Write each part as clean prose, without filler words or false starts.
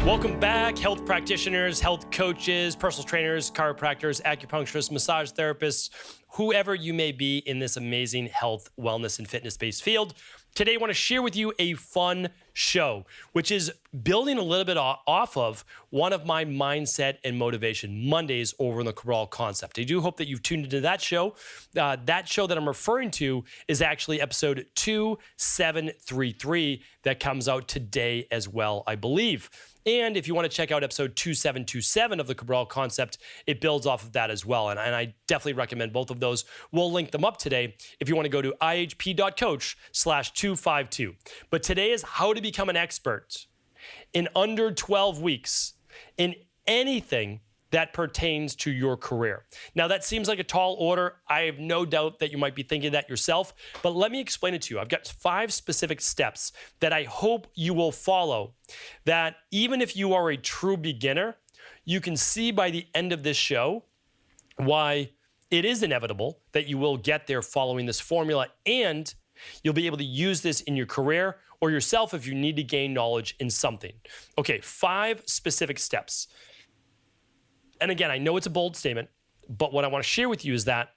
Welcome back, health practitioners, health coaches, personal trainers, chiropractors, acupuncturists, massage therapists, whoever you may be in this amazing health, wellness, and fitness-based field. Today, I want to share with you a fun show, which is building a little bit off of one of my mindset and motivation Mondays over in the Cabral concept. I do hope that you've tuned into that show. That show that I'm referring to is actually episode 2733 that comes out today as well, I believe. And if you want to check out episode 2727 of the Cabral concept, it builds off of that as well. And I definitely recommend both of those. We'll link them up today if you want to go to ihp.coach/252. But today is how to become an expert in under 12 weeks in anything that pertains to your career. Now, that seems like a tall order. I have no doubt that you might be thinking that yourself, but let me explain it to you. I've got 5 specific steps that I hope you will follow, that even if you are a true beginner, you can see by the end of this show why it is inevitable that you will get there following this formula, and you'll be able to use this in your career or yourself if you need to gain knowledge in something. Okay, 5 specific steps. And again, I know it's a bold statement, but what I want to share with you is that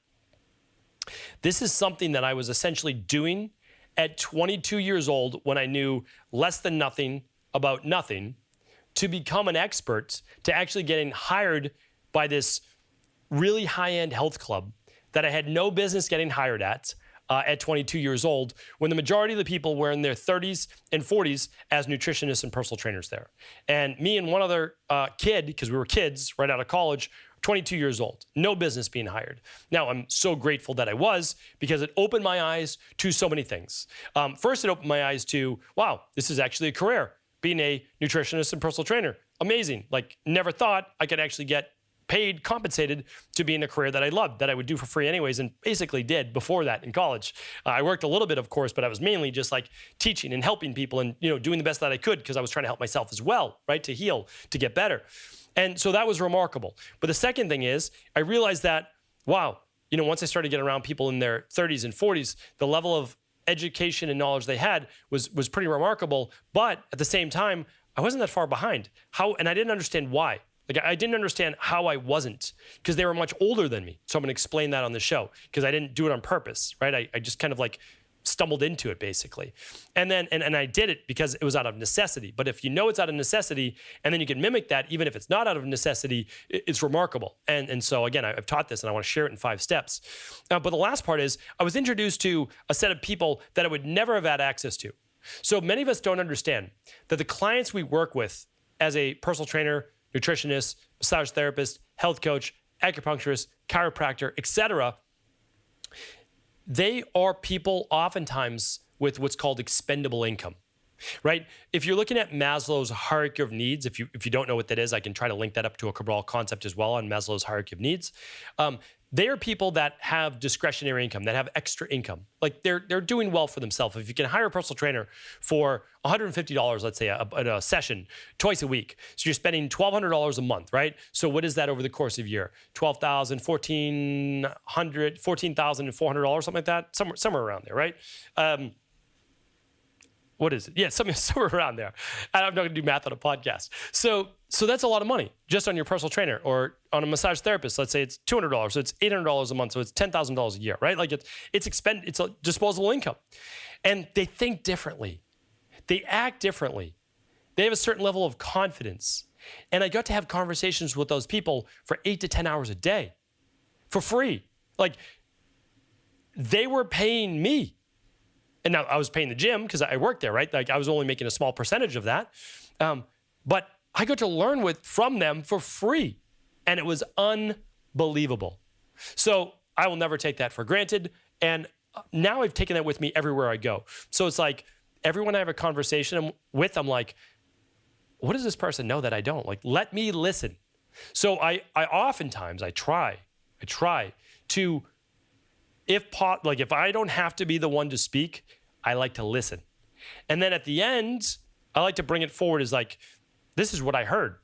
this is something that I was essentially doing at 22 years old when I knew less than nothing about nothing, to become an expert, to actually getting hired by this really high-end health club that I had no business getting hired at 22 years old, when the majority of the people were in their 30s and 40s as nutritionists and personal trainers there. And me and one other kid, because we were kids right out of college, 22 years old, no business being hired. Now, I'm so grateful that I was, because it opened my eyes to so many things. First, it opened my eyes to, wow, this is actually a career, being a nutritionist and personal trainer. Amazing. Like, never thought I could actually get paid, compensated to be in a career that I loved, that I would do for free anyways, and basically did before that in college. I worked a little bit, of course, but I was mainly just like teaching and helping people and, doing the best that I could, because I was trying to help myself as well, right? To heal, to get better. And so that was remarkable. But the second thing is, I realized that, wow, once I started getting around people in their 30s and 40s, the level of education and knowledge they had was pretty remarkable. But at the same time, I wasn't that far behind. And I didn't understand why. Like, I didn't understand how I wasn't, because they were much older than me. So I'm going to explain that on the show, because I didn't do it on purpose, right? I just kind of like stumbled into it, basically. And then, and I did it because it was out of necessity. But if you know it's out of necessity, and then you can mimic that, even if it's not out of necessity, it's remarkable. And so again, I've taught this, and I want to share it in 5 steps. But the last part is, I was introduced to a set of people that I would never have had access to. So many of us don't understand that the clients we work with as a personal trainer, nutritionist, massage therapist, health coach, acupuncturist, chiropractor, etc., they are people oftentimes with what's called expendable income, right? If you're looking at Maslow's hierarchy of needs, if you don't know what that is, I can try to link that up to a Cabral concept as well on Maslow's hierarchy of needs. They are people that have discretionary income, that have extra income. Like, they're doing well for themselves. If you can hire a personal trainer for $150, let's say, a session twice a week, so you're spending $1,200 a month, right? So what is that over the course of a year? $12,000, $14,400, something like that, somewhere around there, right? What is it? Yeah, somewhere around there. I'm not going to do math on a podcast. So that's a lot of money just on your personal trainer, or on a massage therapist. Let's say it's $200, so it's $800 a month, so it's $10,000 a year, right? Like, it's a disposable income. And they think differently. They act differently. They have a certain level of confidence. And I got to have conversations with those people for 8 to 10 hours a day for free. Like, they were paying me. And now I was paying the gym because I worked there, right? Like, I was only making a small percentage of that. But I got to learn from them for free. And it was unbelievable. So I will never take that for granted. And now I've taken that with me everywhere I go. So it's like, everyone I have a conversation with, I'm like, what does this person know that I don't? Like, let me listen. So I oftentimes try to, if I don't have to be the one to speak, I like to listen. And then at the end, I like to bring it forward as like, this is what I heard.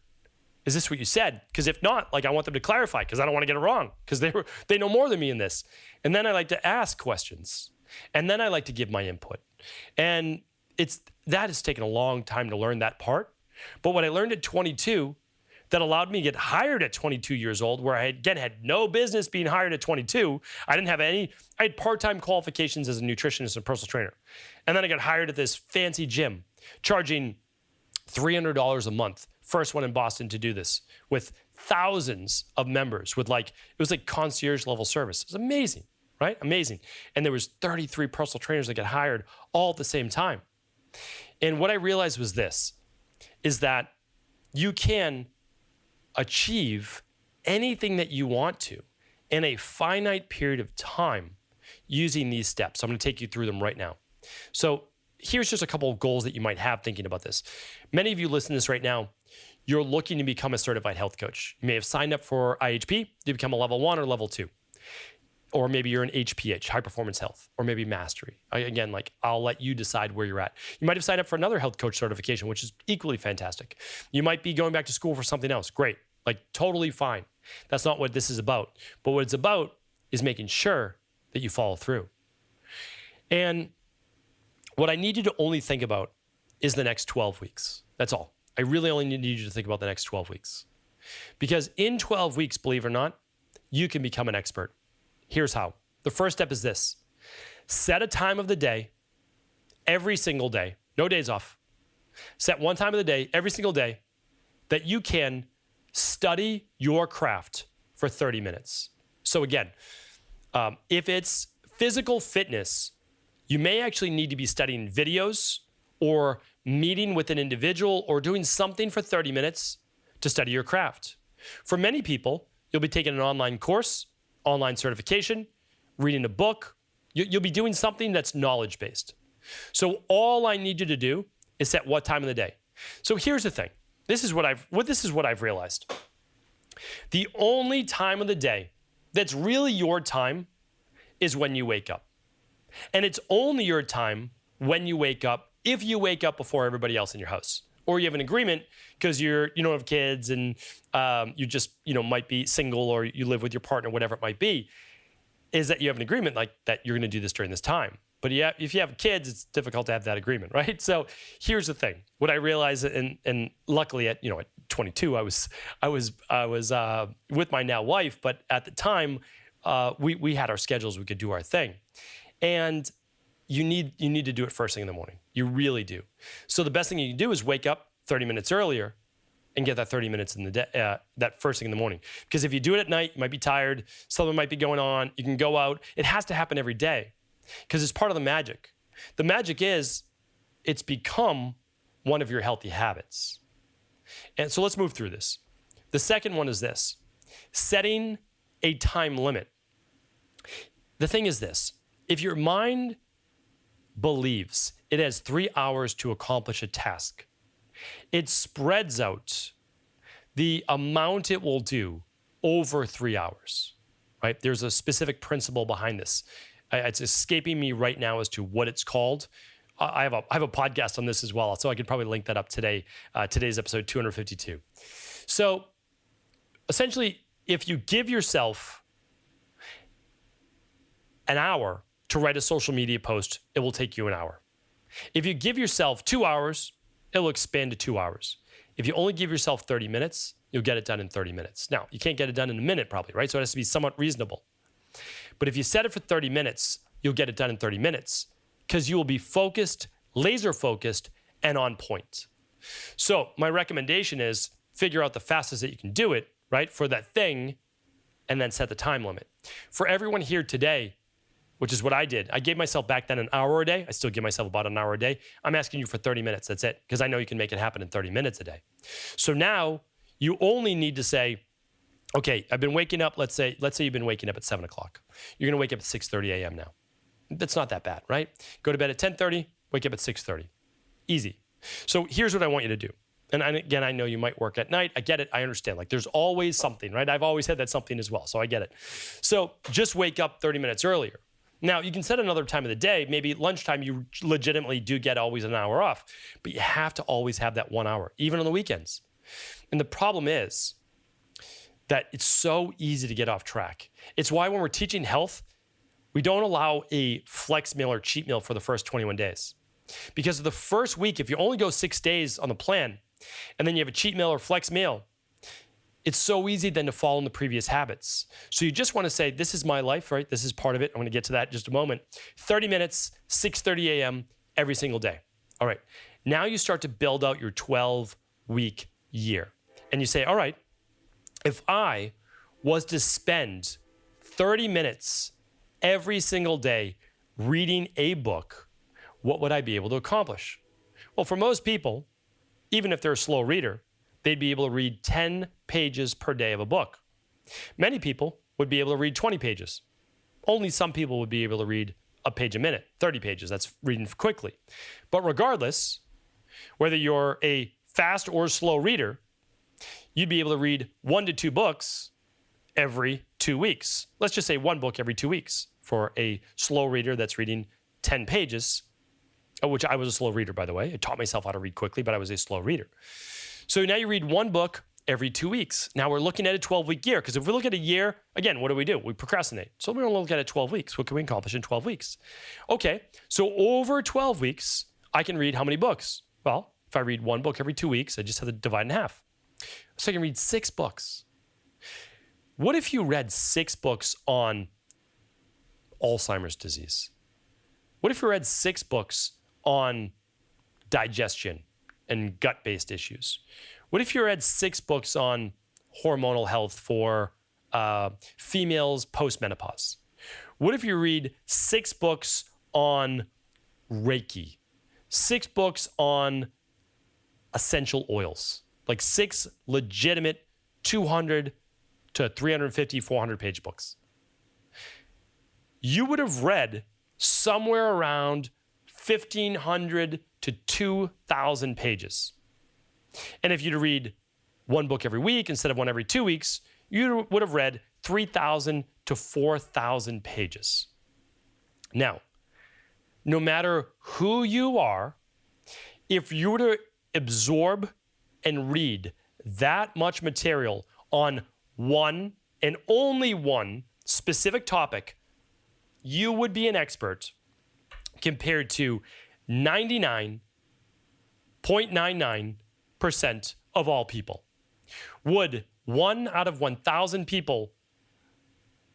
Is this what you said? Because if not, like, I want them to clarify, because I don't want to get it wrong, because they know more than me in this. And then I like to ask questions. And then I like to give my input. And that has taken a long time to learn that part. But what I learned at 22 that allowed me to get hired at 22 years old, where I again had no business being hired at 22. I had part-time qualifications as a nutritionist and personal trainer. And then I got hired at this fancy gym, charging $300 a month. First one in Boston to do this with thousands of members it was like concierge level service. It was amazing, right? Amazing. And there was 33 personal trainers that got hired all at the same time. And what I realized was this, is that you can achieve anything that you want to in a finite period of time using these steps. So I'm going to take you through them right now. So here's just a couple of goals that you might have thinking about this. Many of you listening to this right now, you're looking to become a certified health coach. You may have signed up for IHP to become a level 1 or level 2. Or maybe you're an HPH, high performance health, or maybe mastery. Again, I'll let you decide where you're at. You might have signed up for another health coach certification, which is equally fantastic. You might be going back to school for something else. Great, totally fine. That's not what this is about. But what it's about is making sure that you follow through. And what I need you to only think about is the next 12 weeks. That's all. I really only need you to think about the next 12 weeks. Because in 12 weeks, believe it or not, you can become an expert. Here's how. The first step is this. Set a time of the day, every single day, no days off. Set one time of the day, every single day, that you can study your craft for 30 minutes. So again, if it's physical fitness, you may actually need to be studying videos or meeting with an individual or doing something for 30 minutes to study your craft. For many people, you'll be taking an online course, online certification, reading a book. You'll be doing something that's knowledge-based. So all I need you to do is set what time of the day. So here's the thing. This is what I've realized. The only time of the day that's really your time is when you wake up. And it's only your time when you wake up if you wake up before everybody else in your house. Or you have an agreement because you don't have kids and you just might be single or you live with your partner, whatever it might be, is that you have an agreement that you're going to do this during this time. But if you have kids, it's difficult to have that agreement, right? So here's the thing. What I realized, and luckily at 22, I was with my now wife, but at the time we had our schedules. We could do our thing, and you need to do it first thing in the morning. You really do. So the best thing you can do is wake up 30 minutes earlier and get that 30 minutes in the day, that first thing in the morning. Because if you do it at night, you might be tired, something might be going on, you can go out. It has to happen every day because it's part of the magic. The magic is it's become one of your healthy habits. And so let's move through this. The second one is this, setting a time limit. The thing is this, if your mind believes it has 3 hours to accomplish a task, it spreads out the amount it will do over 3 hours, right? There's a specific principle behind this. It's escaping me right now as to what it's called. I have a podcast on this as well, so I could probably link that up today. Today's episode 252. So essentially, if you give yourself an hour to write a social media post, it will take you an hour. If you give yourself 2 hours, it will expand to 2 hours. If you only give yourself 30 minutes, you'll get it done in 30 minutes. Now, you can't get it done in a minute probably, right? So it has to be somewhat reasonable. But if you set it for 30 minutes, you'll get it done in 30 minutes because you will be focused, laser focused, and on point. So my recommendation is figure out the fastest that you can do it, right, for that thing, and then set the time limit. For everyone here today, which is what I did. I gave myself back then an hour a day. I still give myself about an hour a day. I'm asking you for 30 minutes. That's it. Because I know you can make it happen in 30 minutes a day. So now you only need to say, okay, I've been waking up. Let's say you've been waking up at 7 o'clock. You're going to wake up at 6:30 a.m. now. That's not that bad, right? Go to bed at 10:30, wake up at 6:30. Easy. So here's what I want you to do. And again, I know you might work at night. I get it. I understand. There's always something, right? I've always had that something as well. So I get it. So just wake up 30 minutes earlier. Now, you can set another time of the day. Maybe lunchtime, you legitimately do get always an hour off. But you have to always have that 1 hour, even on the weekends. And the problem is that it's so easy to get off track. It's why when we're teaching health, we don't allow a flex meal or cheat meal for the first 21 days. Because the first week, if you only go 6 days on the plan, and then you have a cheat meal or flex meal, it's so easy then to fall in the previous habits. So you just want to say, this is my life, right? This is part of it. I'm going to get to that in just a moment. 30 minutes, 6:30 a.m. every single day. All right. Now you start to build out your 12-week year. And you say, all right, if I was to spend 30 minutes every single day reading a book, what would I be able to accomplish? Well, for most people, even if they're a slow reader, they'd be able to read 10 pages per day of a book. Many people would be able to read 20 pages. Only some people would be able to read a page a minute, 30 pages. That's reading quickly. But regardless, whether you're a fast or slow reader, you'd be able to read 1 to 2 books every 2 weeks. Let's just say 1 book every 2 weeks for a slow reader that's reading 10 pages, which I was a slow reader, by the way. I taught myself how to read quickly, but I was a slow reader. So now you read 1 book every 2 weeks. Now we're looking at a 12-week year, because if we look at a year, again, what do? We procrastinate. So we're going to look at it 12 weeks. What can we accomplish in 12 weeks? Okay, so over 12 weeks, I can read how many books? Well, if I read 1 book every 2 weeks, I just have to divide in half. So I can read 6 books. What if you read 6 books on Alzheimer's disease? What if you read 6 books on digestion and gut-based issues? What if you read 6 books on hormonal health for females post-menopause? What if you read 6 books on Reiki? 6 books on essential oils? Like 6 legitimate 200 to 350, 400 page books. You would have read somewhere around 1,500 to 2,000 pages. And if you'd read 1 book every week instead of 1 every 2 weeks, you would have read 3,000 to 4,000 pages. Now, no matter who you are, if you were to absorb and read that much material on one and only one specific topic, you would be an expert compared to 99.99% of all people. Would 1 out of 1,000 people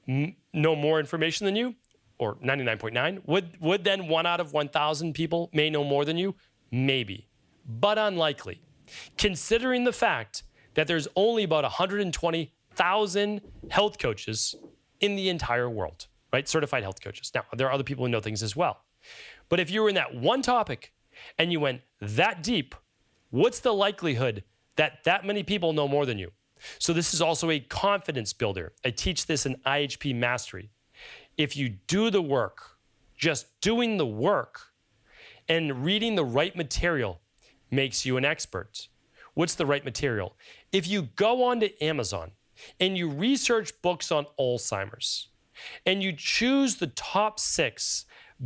know more information than you? Or 99.9? Would then 1 out of 1,000 people may know more than you? Maybe, but unlikely. Considering the fact that there's only about 120,000 health coaches in the entire world, right? Certified health coaches. Now, there are other people who know things as well. But if you were in that one topic and you went that deep, what's the likelihood that that many people know more than you? So this is also a confidence builder. I teach this in IHP Mastery. If you do the work, just doing the work and reading the right material makes you an expert. What's the right material? If you go onto Amazon and you research books on Alzheimer's and you choose the top 6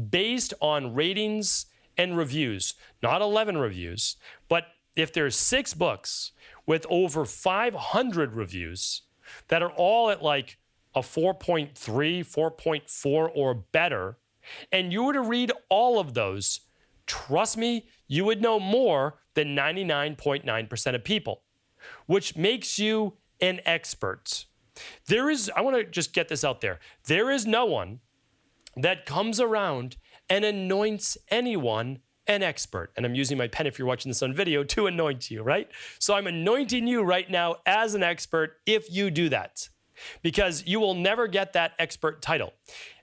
based on ratings and reviews, not 11 reviews, but if there's 6 books with over 500 reviews that are all at like a 4.3, 4.4 or better, and you were to read all of those, trust me, you would know more than 99.9% of people, which makes you an expert. I want to just get this out there. There is no one that comes around and anoints anyone an expert. And I'm using my pen, if you're watching this on video, to anoint you, right? So I'm anointing you right now as an expert if you do that, because you will never get that expert title.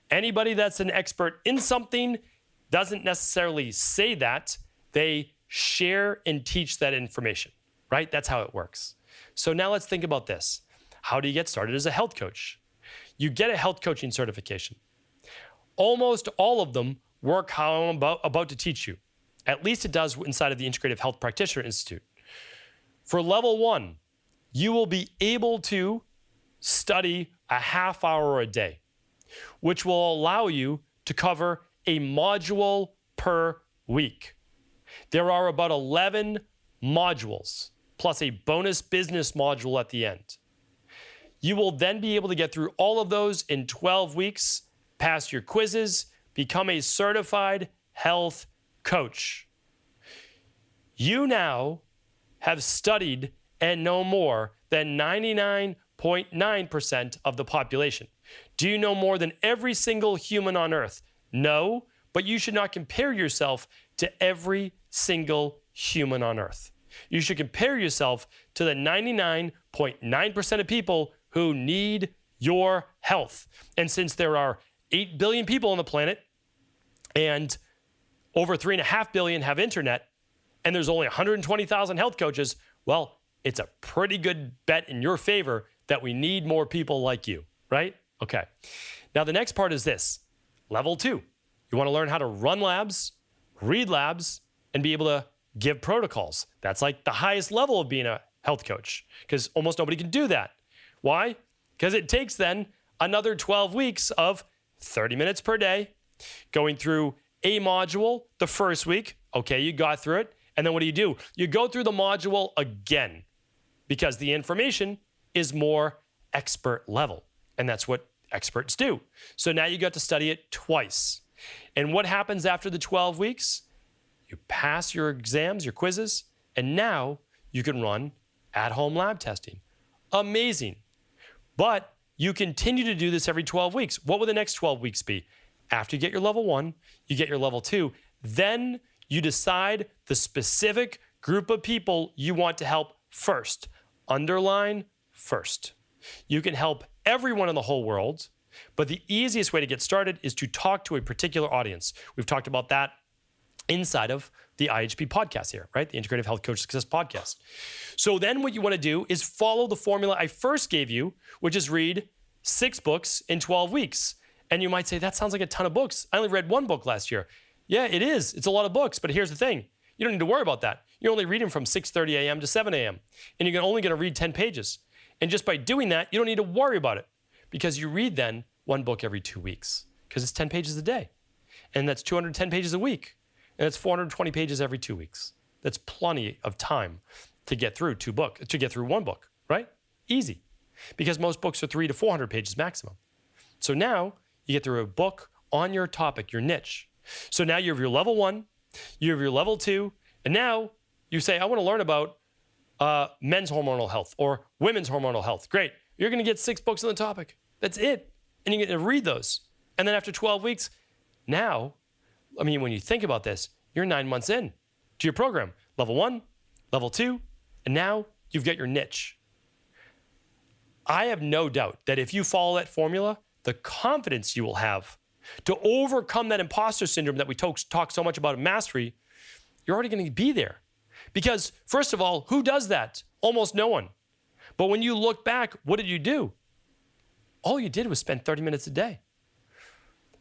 Anybody that's an expert in something doesn't necessarily say that. They share and teach that information, right? That's how it works. So now let's think about this. How do you get started as a health coach? You get a health coaching certification. Almost all of them work how I'm about to teach you. At least it does inside of the Integrative Health Practitioner Institute. For level 1, you will be able to study a half hour a day, which will allow you to cover a module per week. There are about 11 modules, plus a bonus business module at the end. You will then be able to get through all of those in 12 weeks, pass your quizzes, become a certified health coach. You now have studied and know more than 99.9% of the population? Do you know more than every single human on earth? No, but you should not compare yourself to every single human on earth. You should compare yourself to the 99.9% of people who need your health. And since there are 8 billion people on the planet and over 3.5 billion have internet, and there's only 120,000 health coaches, well, it's a pretty good bet in your favor that we need more people like you, right? Okay. Now, the next part is this. Level 2. You want to learn how to run labs, read labs, and be able to give protocols. That's like the highest level of being a health coach, because almost nobody can do that. Why? Because it takes then another 12 weeks of 30 minutes per day, going through a module the first week. Okay, you got through it. And then what do? You go through the module again, because the information is more expert level. And that's what experts do. So now you got to study it twice. And what happens after the 12 weeks? You pass your exams, your quizzes, and now you can run at-home lab testing. Amazing. But you continue to do this every 12 weeks. What will the next 12 weeks be? After you get your level 1, you get your level 2, then you decide the specific group of people you want to help first. Underline first. You can help everyone in the whole world, but the easiest way to get started is to talk to a particular audience. We've talked about that inside of the IHP podcast here, right? The Integrative Health Coach Success podcast. So then what you want to do is follow the formula I first gave you, which is read 6 books in 12 weeks. And you might say, that sounds like a ton of books. I only read 1 book last year. Yeah, it is. It's a lot of books, but here's the thing. You don't need to worry about that. You're only reading from 6:30 a.m. to 7 a.m. And you're only going to read 10 pages. And just by doing that, you don't need to worry about it, because you read then 1 book every 2 weeks, because it's 10 pages a day. And that's 210 pages a week. And that's 420 pages every 2 weeks. That's plenty of time to get through 1 book, right? Easy. Because most books are 300 to 400 pages maximum. So now you get through a book on your topic, your niche. So now you have your level 1, you have your level 2, and now you say, I want to learn about men's hormonal health or women's hormonal health. Great. You're going to get 6 books on the topic. That's it. And you're going to read those. And then after 12 weeks, now, I mean, when you think about this, you're 9 months in to your program. Level 1, level 2, and now you've got your niche. I have no doubt that if you follow that formula, the confidence you will have to overcome that imposter syndrome that we talk so much about in Mastery, you're already going to be there. Because first of all, who does that? Almost no one. But when you look back, what did you do? All you did was spend 30 minutes a day.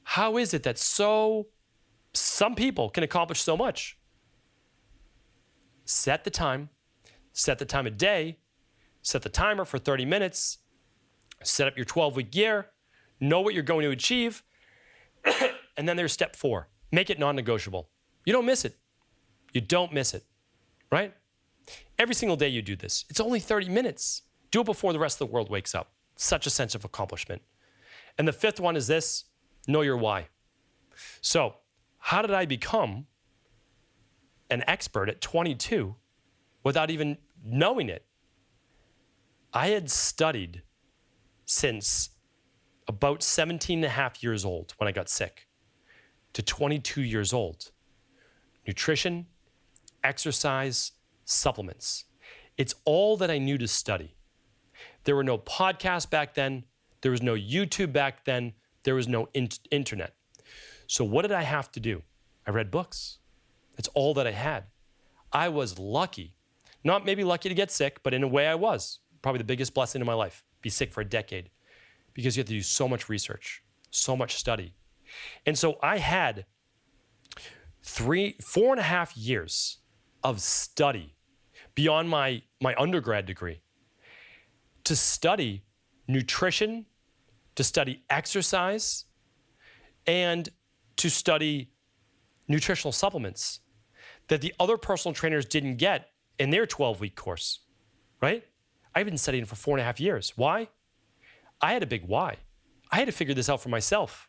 How is it that some people can accomplish so much? Set the time a day, set the timer for 30 minutes, set up your 12-week year, know what you're going to achieve, and then there's step 4. Make it non-negotiable. You don't miss it. You don't miss it, right? Every single day you do this. It's only 30 minutes. Do it before the rest of the world wakes up. Such a sense of accomplishment. And the 5th one is this: know your why. So, how did I become an expert at 22 without even knowing it? I had studied since about 17 and a half years old when I got sick to 22 years old. Nutrition, exercise, supplements. It's all that I knew to study. There were no podcasts back then. There was no YouTube back then. There was no internet. So what did I have to do? I read books. That's all that I had. I was lucky. Not maybe lucky to get sick, but in a way I was. Probably the biggest blessing in my life. Be sick for a decade. Because you have to do so much research, so much study. And so I had 4.5 years of study beyond my undergrad degree to study nutrition, to study exercise, and to study nutritional supplements that the other personal trainers didn't get in their 12-week course, right? I've been studying for 4.5 years. Why? I had a big why. I had to figure this out for myself.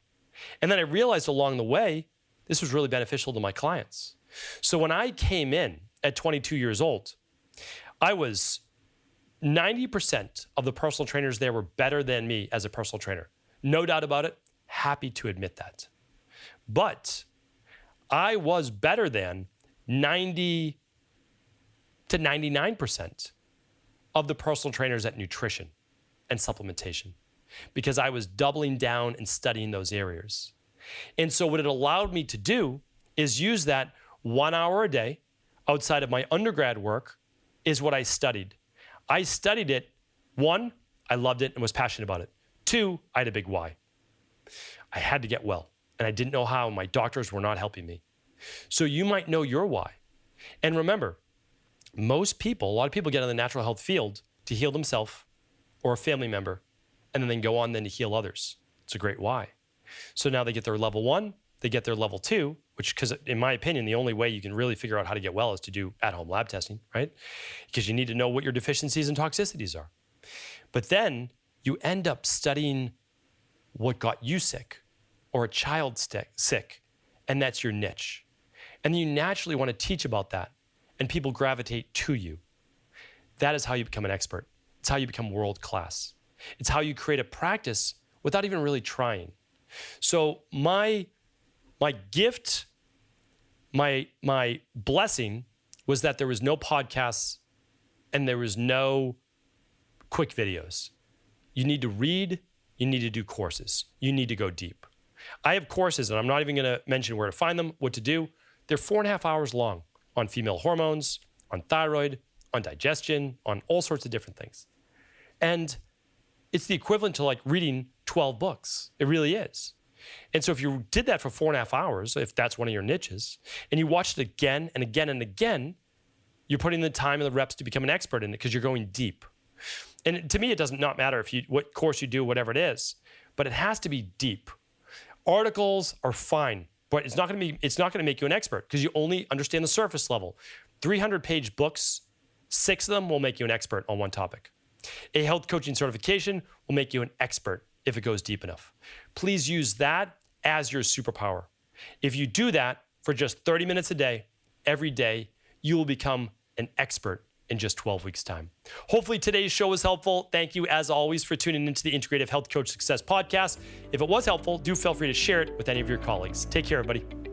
And then I realized along the way, this was really beneficial to my clients. So when I came in at 22 years old, I was 90% of the personal trainers there were better than me as a personal trainer. No doubt about it. Happy to admit that. But I was better than 90 to 99% of the personal trainers at nutrition and supplementation, because I was doubling down and studying those areas. And so what it allowed me to do is use that 1 hour a day outside of my undergrad work is what I studied. I studied it. 1, I loved it and was passionate about it. 2, I had a big why. I had to get well, and I didn't know how. My doctors were not helping me. So you might know your why. And remember, a lot of people get in the natural health field to heal themselves or a family member, and then they go on then to heal others. It's a great why. So now they get their level 1, they get their level 2, which, because in my opinion, the only way you can really figure out how to get well is to do at-home lab testing, right? Because you need to know what your deficiencies and toxicities are. But then you end up studying what got you sick or a child sick, and that's your niche. And you naturally want to teach about that, and people gravitate to you. That is how you become an expert. It's how you become world class. It's how you create a practice without even really trying. So my gift, my blessing was that there was no podcasts and there was no quick videos. You need to read, you need to do courses, you need to go deep. I have courses, and I'm not even going to mention where to find them, what to do. They're 4.5 hours long on female hormones, on thyroid, on digestion, on all sorts of different things. And it's the equivalent to like reading 12 books. It really is. And so if you did that for 4.5 hours, if that's one of your niches, and you watched it again and again and again, you're putting the time and the reps to become an expert in it because you're going deep. And to me, it does not matter what course you do, whatever it is, but it has to be deep. Articles are fine, but it's not going to make you an expert because you only understand the surface level. 300-page books, 6 of them will make you an expert on one topic. A health coaching certification will make you an expert if it goes deep enough. Please use that as your superpower. If you do that for just 30 minutes a day, every day, you will become an expert in just 12 weeks' time. Hopefully today's show was helpful. Thank you, as always, for tuning into the Integrative Health Coach Success Podcast. If it was helpful, do feel free to share it with any of your colleagues. Take care, everybody.